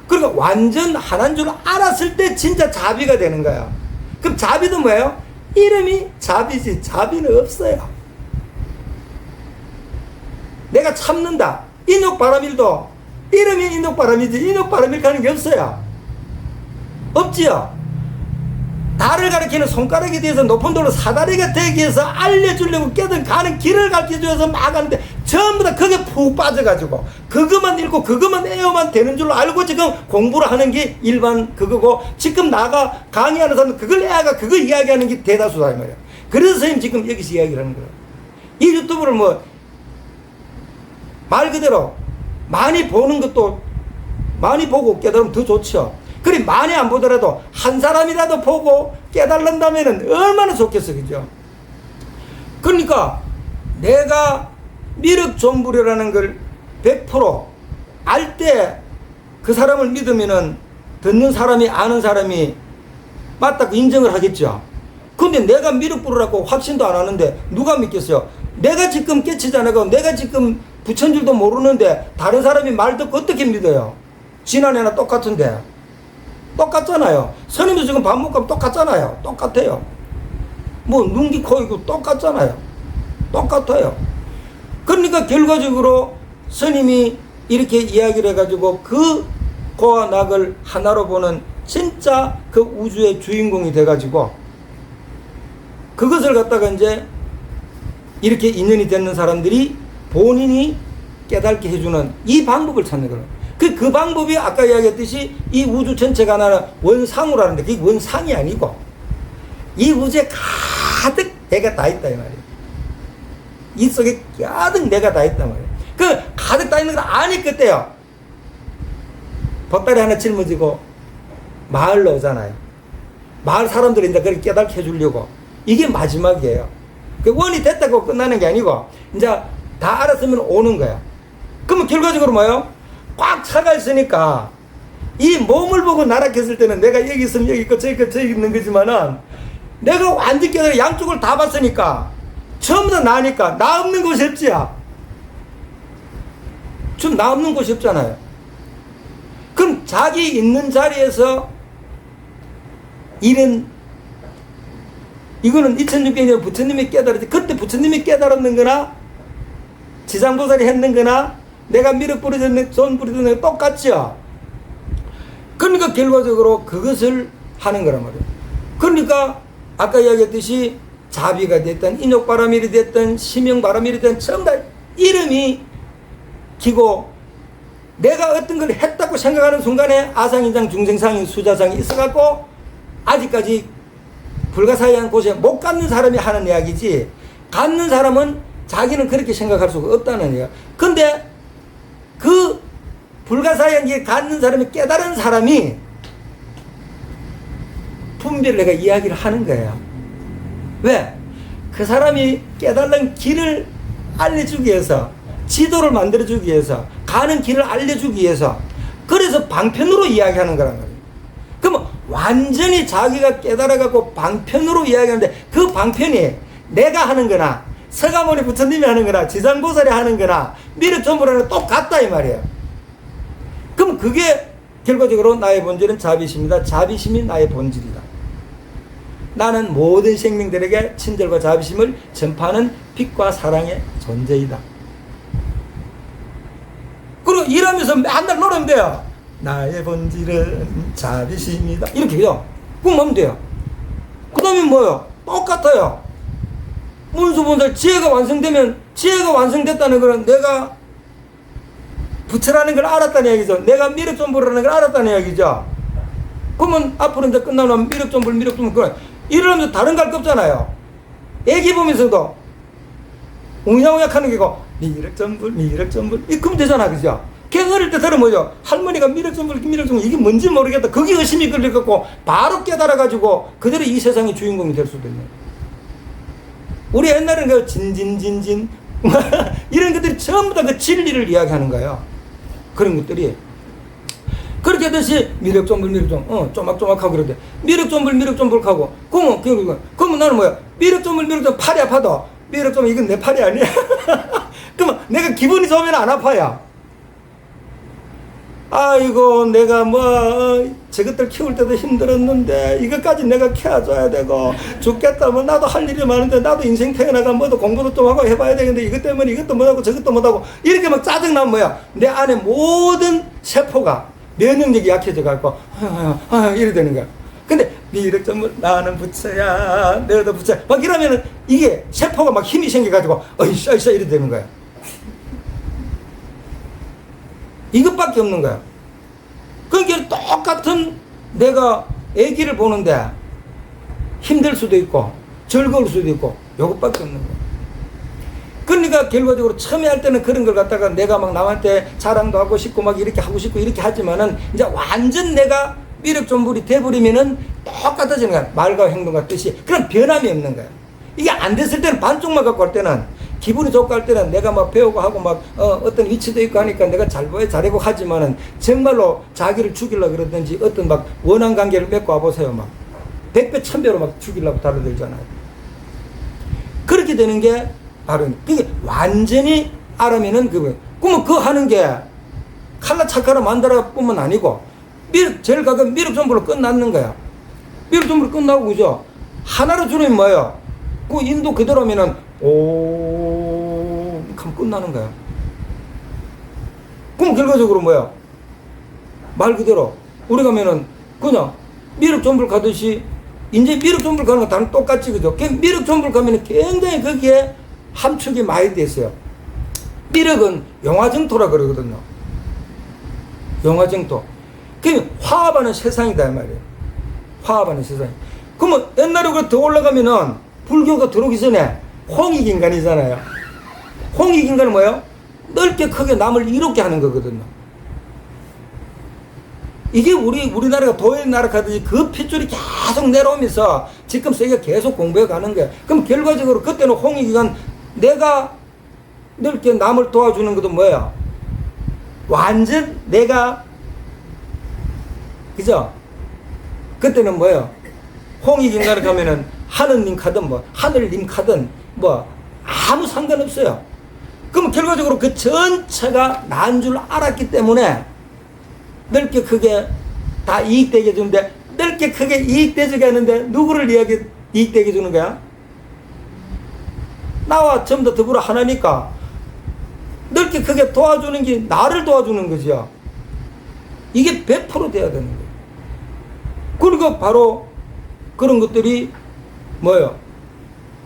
그러니까 완전 하나인 줄 알았을 때 진짜 자비가 되는 거야. 그럼 자비도 뭐예요? 이름이 자비지 자비는 없어요. 내가 참는다. 인욕바람일도 이름이 인욕바람이지 인욕바람일 가는 게 없어요. 없지요. 나를 가리키는 손가락에 대해서 높은 돌로 사다리가 되기 위해서 알려주려고 깨든 가는 길을 가르쳐줘서 막 하는데 전부 다 그게 푹 빠져가지고 그것만 읽고 그것만 애워만 되는 줄로 알고 지금 공부를 하는 게 일반 그거고 지금 나가 강의하는 사람은 그걸 애가 그거 이야기하는 게 대다수다 이 말이야. 그래서 선생님 지금 여기서 이야기를 하는 거야. 이 유튜브를 뭐 말 그대로 많이 보는 것도 많이 보고 깨달으면 더 좋죠. 그리 많이 안 보더라도 한 사람이라도 보고 깨달는다면 얼마나 좋겠어, 그죠? 그러니까 내가 미륵존불이라는 걸 100% 알 때 그 사람을 믿으면은 듣는 사람이 아는 사람이 맞다고 인정을 하겠죠. 근데 내가 미륵불이라고 확신도 안 하는데 누가 믿겠어요? 내가 지금 깨치지 않아서 내가 지금 부처인 줄도 모르는데 다른 사람이 말 듣고 어떻게 믿어요? 지난해나 똑같은데. 똑같잖아요. 스님도 지금 밥 먹고 똑같잖아요. 똑같아요. 뭐 눈기 코이고 똑같잖아요. 똑같아요. 그러니까 결과적으로 스님이 이렇게 이야기를 해가지고 그 고와 낙을 하나로 보는 진짜 그 우주의 주인공이 돼가지고 그것을 갖다가 이제 이렇게 인연이 되는 사람들이 본인이 깨닫게 해주는 이 방법을 찾는 거예요. 그 방법이 아까 이야기했듯이 이 우주 전체가 하나는 원상으로 하는데 그게 원상이 아니고 이 우주에 가득 내가 다 있다 이 말이에요. 이 속에 가득 내가 다 있단 말이에요. 그 가득 다 있는 걸 아니 그때요. 보따리 하나 짊어지고 마을로 오잖아요. 마을 사람들이 이제 그렇게 깨닫게 해주려고 이게 마지막이에요. 그 원이 됐다고 끝나는 게 아니고 이제 다 알았으면 오는 거야. 그러면 결과적으로 뭐예요? 꽉 차가 있으니까 이 몸을 보고 나락했을 때는 내가 여기 있으면 여기 있고 저기 있고 저기 있는 거지만은 내가 완전히 깨달아 양쪽을 다 봤으니까 전부 다 나니까 나 없는 곳이 없지야. 좀 나 없는 곳이 없잖아요. 그럼 자기 있는 자리에서 이거는 2600년 부처님이 깨달았지 그때 부처님이 깨달았는 거나 지상보살이 했는 거나 내가 미륵 뿌려졌는 손 뿌려졌는 거 똑같죠. 그러니까 결과적으로 그것을 하는 거란 말이에요. 그러니까 아까 이야기했듯이 자비가 됐든 인욕바람일이 됐든 심형바람일이 됐든 전부 다 이름이 기고 내가 어떤 걸 했다고 생각하는 순간에 아상인상 중생상인 수자상이 있어갖고 아직까지 불가사의한 곳에 못 갖는 사람이 하는 이야기지 갖는 사람은 자기는 그렇게 생각할 수가 없다는 얘기야. 근데 그 불가사의한계에 갖는 사람이, 깨달은 사람이 분별을 내가 이야기를 하는 거예요. 왜? 그 사람이 깨달은 길을 알려주기 위해서, 지도를 만들어주기 위해서, 가는 길을 알려주기 위해서, 그래서 방편으로 이야기하는 거란 말이에요. 그러면 완전히 자기가 깨달아갖고 방편으로 이야기하는데, 그 방편이 내가 하는 거나 서가모니 부처님이 하는 거나 지상보살이 하는 거나 미륵전부라는 거 똑같다 이 말이에요. 그럼 그게 결과적으로 나의 본질은 자비심이다. 자비심이 나의 본질이다. 나는 모든 생명들에게 친절과 자비심을 전파하는 빛과 사랑의 존재이다. 그리고 일하면서 맨날 노래면 돼요. 나의 본질은 자비심이다. 이렇게 해요. 그럼 하면 돼요. 그 다음에 뭐요? 똑같아요. 문수본살 지혜가 완성되면, 지혜가 완성됐다는 것은 내가 부처라는 걸 알았다는 얘기죠. 내가 미륵전불이라는 걸 알았다는 얘기죠. 그러면 앞으로 이제 끝나면 미륵전불 그래. 이러면서 다른 거 할 거 없잖아요. 애기 보면서도 웅야웅약 하는 게고 미륵전불 이러면 되잖아. 그죠? 걔 어릴 때 들으면 뭐죠? 할머니가 미륵전불 이게 뭔지 모르겠다. 그게 의심이 걸려갖고 바로 깨달아가지고 그대로 이 세상의 주인공이 될 수도 있네. 우리 옛날에는 그 진진 이런 것들이 전부 다 그 진리를 이야기하는 거예요. 그런 것들이. 그렇게 하듯이 미륵전불 쪼막쪼막하고 그러대. 미륵전불 하고 그러면 나는 뭐야? 미륵전불 팔이 아파도 미륵전불 이건 내 팔이 아니야. 그러면 내가 기분이 좋으면 안 아파요. 아이고 내가 저것들 키울 때도 힘들었는데 이것까지 내가 키워줘야 되고 죽겠다 나도 할 일이 많은데 나도 인생 태어나가 뭐도 공부도 좀 하고 해봐야 되는데 이것 때문에 이것도 못하고 저것도 못하고 이렇게 막 짜증나면 뭐야? 내 안에 모든 세포가 면역력이 약해져 갖고 이래 되는 거야. 근데 미륵전불 나는 부처야 너도 부처야 막 이러면은 이게 세포가 막 힘이 생겨가지고 어이씨 이래 되는 거야. 이것밖에 없는 거야. 그러니까 똑같은 내가 애기를 보는데 힘들 수도 있고 즐거울 수도 있고 이것밖에 없는 거야. 그러니까 결과적으로 처음에 할 때는 그런 걸 갖다가 내가 막 남한테 자랑도 하고 싶고 막 이렇게 하고 싶고 이렇게 하지만은 이제 완전 내가 미륵전불이 돼버리면은 똑같아지는 거야. 말과 행동과 뜻이. 그럼 변함이 없는 거야. 이게 안 됐을 때는 반쪽만 갖고 할 때는 기분이 좋고 할 때는 내가 막 배우고 하고 막 어떤 위치도 있고 하니까 내가 잘하고 하지만은 정말로 자기를 죽이려고 그러든지 어떤 막 원한 관계를 맺고 와보세요. 막 100배 1000배로 막 죽이려고 달려들잖아요. 그렇게 되는 게 바로 그게 완전히 알아면은 그러면 그거 하는 게 칼라 차카라 만들어 뿐만 아니고 제일 가까운 미륵전불로 끝났는 거야. 미륵전불로 끝나고 그죠? 하나로 줄이면 뭐예요? 그 인도 그대로 하면은 오 하면 끝나는 거야. 그럼 결과적으로 뭐야? 말 그대로 우리 가면은 그냥 미륵전불 가듯이 이제 미륵전불 가는 거 다른 똑같지 그죠? 미륵전불 가면은 굉장히 거기에 함축이 많이 돼 있어요. 미륵은 영화정토라 그러거든요. 영화정토. 그 화합하는 세상이다 이 말이에요. 화합하는 세상. 그러면 옛날에 더 올라가면은 불교가 들어오기 전에 홍익인간이잖아요. 홍익인간은 뭐예요? 넓게 크게 남을 이롭게 하는 거거든요. 이게 우리나라가 도예나라 가듯이 그 핏줄이 계속 내려오면서 지금 세계가 계속 공부해 가는 거예요. 그럼 결과적으로 그때는 홍익인간 내가 넓게 남을 도와주는 것도 뭐예요? 완전 내가 그죠? 그때는 뭐예요? 홍익인간을 가면은 하느님 카든 뭐 하늘님 카든 뭐 아무 상관없어요. 그럼 결과적으로 그 전체가 난 줄 알았기 때문에 넓게 크게 다 이익되게 주는데 넓게 크게 이익되게 하는데 누구를 이익되게 주는 거야? 나와 전부 다 더불어 하나니까 넓게 크게 도와주는 게 나를 도와주는 거죠. 이게 100% 돼야 되는 거예요. 그리고 바로 그런 것들이 뭐예요?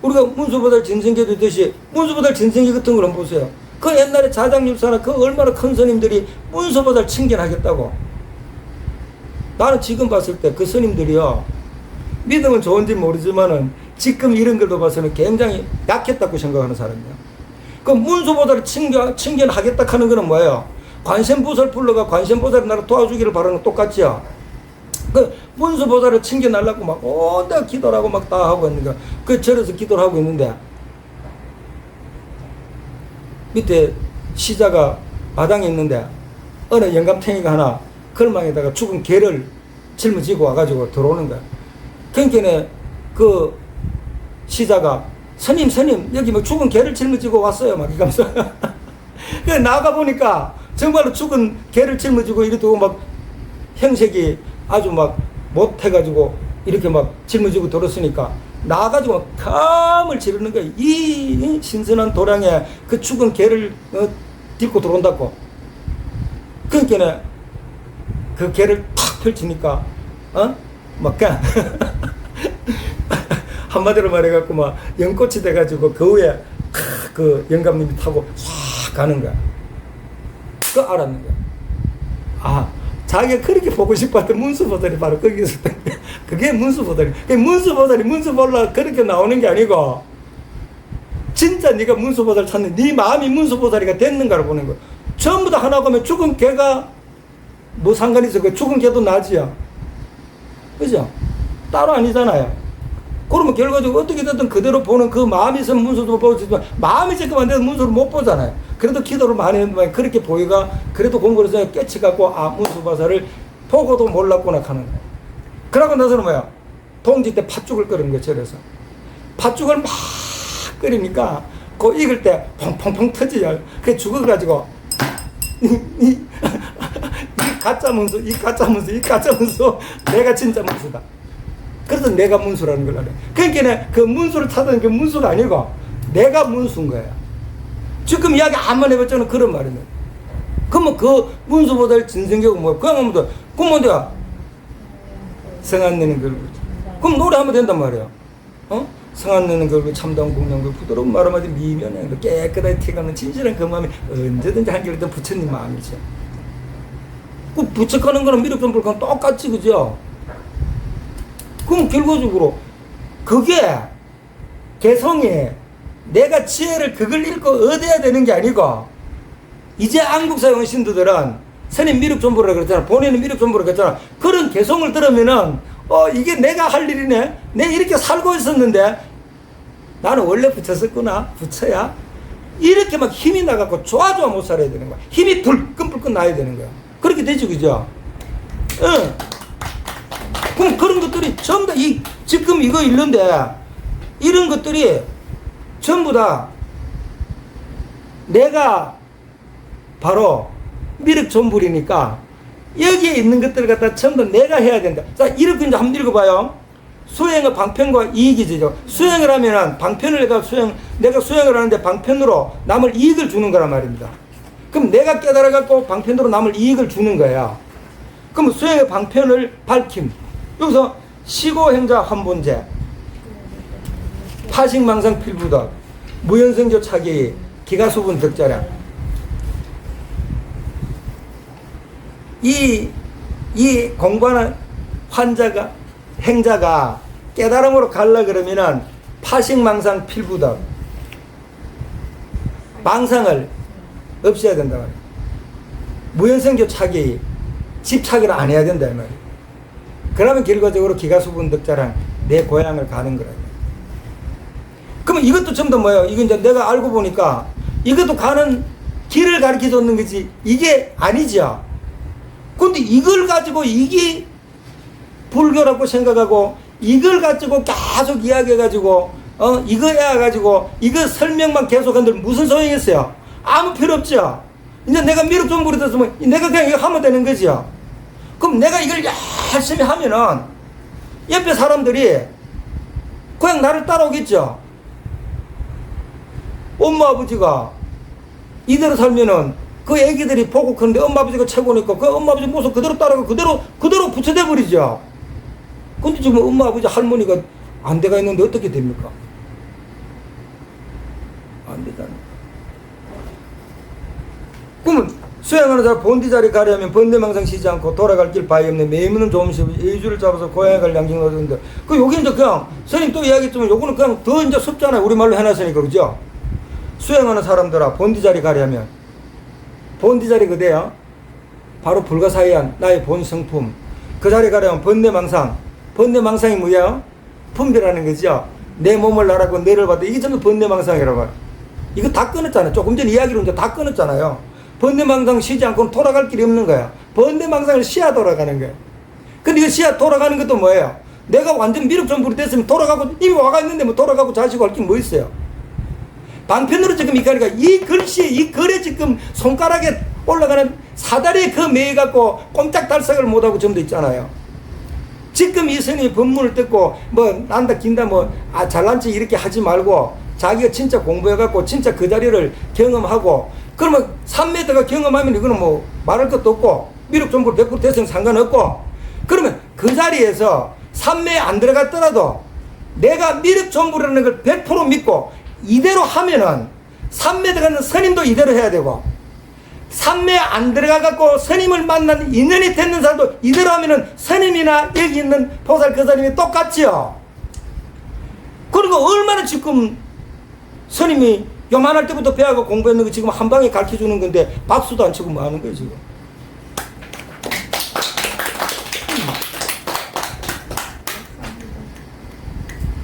우리가 문수보살 진성계 듣듯이 문수보살 진성계 같은 걸 한번 보세요. 그 옛날에 자장립사나 그 얼마나 큰 스님들이 문수보살 칭견하겠다고. 나는 지금 봤을 때 그 스님들이요. 믿으면 좋은지 모르지만은 지금 이런 걸도 봐서는 굉장히 약했다고 생각하는 사람이야. 그 문수보살을 칭견하겠다 하는 거는 뭐예요? 관세음보살 불러가 관세음보살이 나를 도와주기를 바라는 거 똑같죠? 그 문수보살을 칭견하려고 막 내가 기도를 하고 막 다 하고 있는 거야. 그 절에서 기도를 하고 있는데 밑에 시자가 마당에 있는데 어느 영감탱이가 하나 걸망에다가 죽은 개를 짊어지고 와가지고 들어오는 거야. 그러니까 그 시자가 스님 여기 뭐 죽은 개를 짊어지고 왔어요 막 이러면서 그 나가 보니까 정말로 죽은 개를 짊어지고 이래도 막 형색이 아주 막 못해가지고 이렇게 막 짊어지고 들었으니까 나가지고 막 감을 지르는 거야. 이 신선한 도량에 그 죽은 개를 딛고 들어온다고. 그러니까 그 개를 탁 펼치니까 막 그냥 한마디로 말해갖고 막 연꽃이 돼가지고 그 위에 그 영감님이 타고 싹 가는 거야. 그 알았는 거야. 아, 자기가 그렇게 보고 싶었던 문수보살이 바로 거기 있었던 거야. 그게 문수보살이. 문수보살이 문수보살라 그렇게 나오는 게 아니고 진짜 네가 문수보살 찾는 네 마음이 문수보살이가 됐는가를 보는 거야. 전부 다 하나 가면 죽은 개가 뭐 상관이 있어? 그 죽은 개도 나지야. 그죠? 따로 아니잖아요. 그러면 결과적으로 어떻게 됐든 그대로 보는 그 마음이 있으면 문수도 보지만 마음이 지금 안 돼서 문수를 못 보잖아요. 그래도 기도를 많이 했는데 그렇게 보기가 그래도 공부를 해서 깨치갖고 문수보살을 보고도 몰랐구나 하는 거예요. 그러고 나서는 뭐야? 동지 때 팥죽을 끓이는 거예요. 절에서. 팥죽을 막 끓이니까 그 익을 때 펑펑펑 터지죠. 그게 죽어가지고 이 가짜 문수 내가 진짜 문수다. 그래서 내가 문수라는 걸 알아요. 그러니까 그 문수를 찾는 게 문수가 아니고 내가 문수인 거예요. 지금 이야기 한번 해봤자는 그런 말이네. 그러면 그 문수보다 진성경은 뭐야? 그냥 하면 돼. 그럼 내가 성안 내는 걸로. 그럼 노래 하면 된단 말이야. 성안 내는 걸로 참다운 공양도 부드러운 말 한마디 미면에 깨끗하게 튀어가는 진실한 그 마음이 언제든지 한결같은 부처님 마음이죠. 그 부척하는 거는 미륵전불과는 똑같지, 그죠? 그럼 결과적으로 그게 개성이 내가 지혜를 그걸 읽고 얻어야 되는 게 아니고 이제 안국사용 신도들은 스님 미륵전불이라고 그랬잖아. 본인은 미륵전불이라고 그랬잖아. 그런 개성을 들으면은 이게 내가 할 일이네. 내가 이렇게 살고 있었는데 나는 원래 부처였구나. 부처야. 이렇게 막 힘이 나갖고 좋아 못 살아야 되는 거야. 힘이 불끈불끈 나야 되는 거야. 그렇게 되죠, 그죠? 응. 그럼 그런 것들이 전부 다 지금 이거 읽는데 이런 것들이 전부 다 내가 바로 미륵전불이니까 여기에 있는 것들을 갖다 전부 다 내가 해야 된다. 자, 이렇게 이제 한번 읽어봐요. 수행의 방편과 이익이죠. 수행을 하면은 방편을 내가 수행을 하는데 방편으로 남을 이익을 주는 거란 말입니다. 그럼 내가 깨달아갖고 방편으로 남을 이익을 주는 거야. 그럼 수행의 방편을 밝힘. 여기서 시고행자 환본제, 파식망상 필부덕, 무연성교 차기, 기가수분 덕자량. 이 공부하는 환자가, 행자가 깨달음으로 가려 그러면은 파식망상 필부덕, 망상을 없애야 된다 말이야. 무연성교 차기, 집착을 안 해야 된다 말이야. 그러면 결과적으로 기가수분 덕자랑 내 고향을 가는 거라. 그러면 이것도 전부 다 뭐예요? 이거 이제 내가 알고 보니까 이것도 가는 길을 가르쳐 줬는 거지 이게 아니죠. 근데 이걸 가지고 이게 불교라고 생각하고 이걸 가지고 계속 이야기해가지고 이거 해가지고 이거 설명만 계속 한들 무슨 소용이 있어요? 아무 필요 없죠. 이제 내가 미륵전불이 됐으면 내가 그냥 이거 하면 되는 거죠. 그럼 내가 이걸 열심히 하면은 옆에 사람들이 그냥 나를 따라오겠죠. 엄마 아버지가 이대로 살면은 그 애기들이 보고 그런데 엄마 아버지가 최고니까 그 엄마 아버지 모습 그대로 따라가고 그대로 부처돼 버리죠. 근데 지금 엄마 아버지 할머니가 안 돼가 있는데 어떻게 됩니까? 안 되잖아요. 그러면 수행하는 사람 본디 자리 가려면 번뇌망상 쉬지 않고 돌아갈 길 바위 없네. 매임은 조금씩 예주를 잡아서 고향에 갈 양징을 얻는데 여기 이제 그냥 선생님 또 이야기했지만 요거는 그냥 더 이제 쉽잖아요. 우리말로 해놨으니까 그죠? 수행하는 사람들아, 본디 자리 가려면 본디 자리 그대야. 바로 불가사의한 나의 본 성품. 그 자리 가려면 번뇌망상. 번뇌망상이 뭐야? 분별하는 거죠. 내 몸을 나라고 내를 받아. 이게 전부 번뇌망상이라고. 이거 다 끊었잖아요. 조금 전 이야기로 이제 다 끊었잖아요. 번뇌망상 쉬지 않고는 돌아갈 길이 없는 거야. 번뇌망상을 쉬야 돌아가는 거야. 근데 이거 쉬야 돌아가는 것도 뭐예요? 내가 완전 미륵전불이 됐으면 돌아가고, 이미 와가 있는데 뭐 돌아가고 자시고 할 게 뭐 있어요? 반편으로 지금 이까니까 이 글씨에 이 글에 지금 손가락에 올라가는 사다리에 그 매여갖고 꼼짝달싹을 못하고 전부 있잖아요. 지금 이 스님이 법문을 듣고 뭐 난다 긴다 뭐 잘난 척 이렇게 하지 말고 자기가 진짜 공부해갖고 진짜 그 자리를 경험하고, 그러면 3m가 경험하면 이거는 뭐 말할 것도 없고 미륵전불 100% 대성 상관없고, 그러면 그 자리에서 3매에 안 들어갔더라도 내가 미륵전불이라는 걸 100% 믿고 이대로 하면은 3매 들어가는 스님도 이대로 해야 되고, 3매 안 들어가갖고 스님을 만난 인연이 됐는 사람도 이대로 하면은 스님이나 여기 있는 보살 그 사람이 똑같지요. 그리고 얼마나 지금 스님이 요만할 때부터 배워서 공부했는 거 지금 한 방에 가르쳐 주는 건데 박수도 안 치고 뭐 하는 거예요, 지금.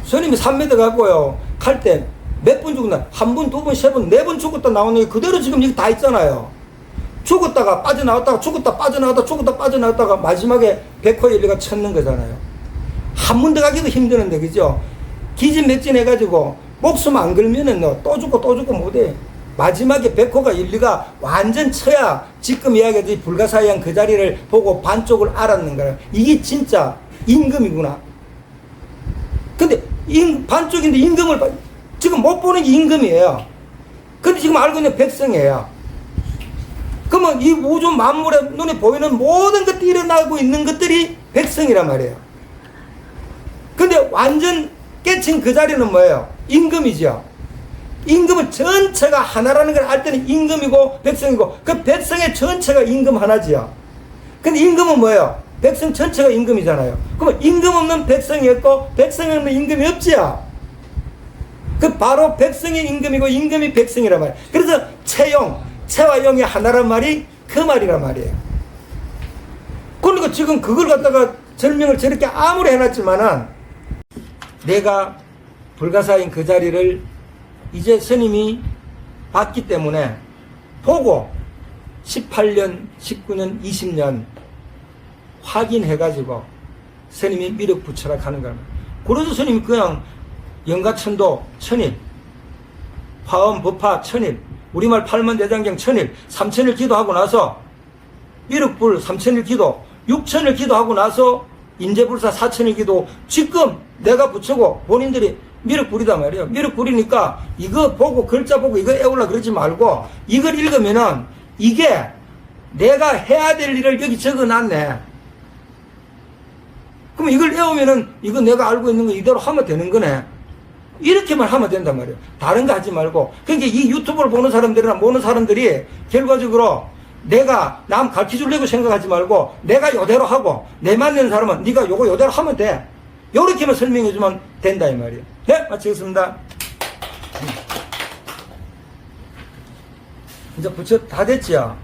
스님이 3m 갖고요, 갈 때 몇 번 죽었나? 한 번, 두 번, 세 번, 네 번 죽었다 나오는 게 그대로 지금 이거 다 있잖아요. 죽었다가 빠져나왔다가 죽었다 빠져나왔다가 죽었다 빠져나왔다가 마지막에 백호일리가 쳤는 거잖아요. 한 번 더 가기도 힘드는데, 그죠? 기진맥진 해가지고 목숨 안 걸면은 너 또 죽고 또 죽고 못해. 마지막에 백호가 일리가 완전 쳐야 지금 이야기하듯이 불가사의한 그 자리를 보고 반쪽을 알았는 거예요. 이게 진짜 임금이구나. 근데 반쪽인데 임금을 지금 못 보는 게 임금이에요. 근데 지금 알고 있는 백성이에요. 그러면 이 우주 만물에 눈에 보이는 모든 것들이 일어나고 있는 것들이 백성이란 말이에요. 근데 완전 깨친 그 자리는 뭐예요? 임금이죠. 임금은 전체가 하나라는 걸 알 때는 임금이고 백성이고, 그 백성의 전체가 임금 하나지요. 근데 임금은 뭐예요? 백성 전체가 임금이잖아요. 그러면 임금 없는 백성이 없고 백성이 없는 임금이 없지요. 그 바로 백성이 임금이고 임금이 백성이란 말이에요. 그래서 채용, 채와 용이 하나란 말이 그 말이란 말이에요. 그러니까 지금 그걸 갖다가 설명을 저렇게 아무리 해놨지만은 내가 불가사인 그 자리를 이제 스님이 봤기 때문에 보고 18년, 19년, 20년 확인해가지고 스님이 미륵부처락 하는 거예요. 그래서 스님이 그냥 영가천도 천일, 화엄 법화 천일, 우리말 팔만대장경 천일, 3천일 기도하고 나서 미륵불 3천일 기도, 6천일 기도하고 나서 인재불사 4천일 기도, 지금 내가 붙이고 본인들이 미륵불이단 말이에요. 미륵불이니까 이거 보고 글자 보고 이거 애울라 그러지 말고 이걸 읽으면은 이게 내가 해야 될 일을 여기 적어놨네. 그럼 이걸 외우면은 이거 내가 알고 있는 거 이대로 하면 되는 거네. 이렇게만 하면 된단 말이에요. 다른 거 하지 말고. 그러니까 이 유튜브를 보는 사람들이나 모는 사람들이 결과적으로 내가 남 가르쳐 주려고 생각하지 말고 내가 요대로 하고 내 맞는 사람은 네가 요거 요대로 하면 돼. 요렇게만 설명해 주면 된다 이 말이에요. 네, 마치겠습니다. 이제 부처 다 됐지요?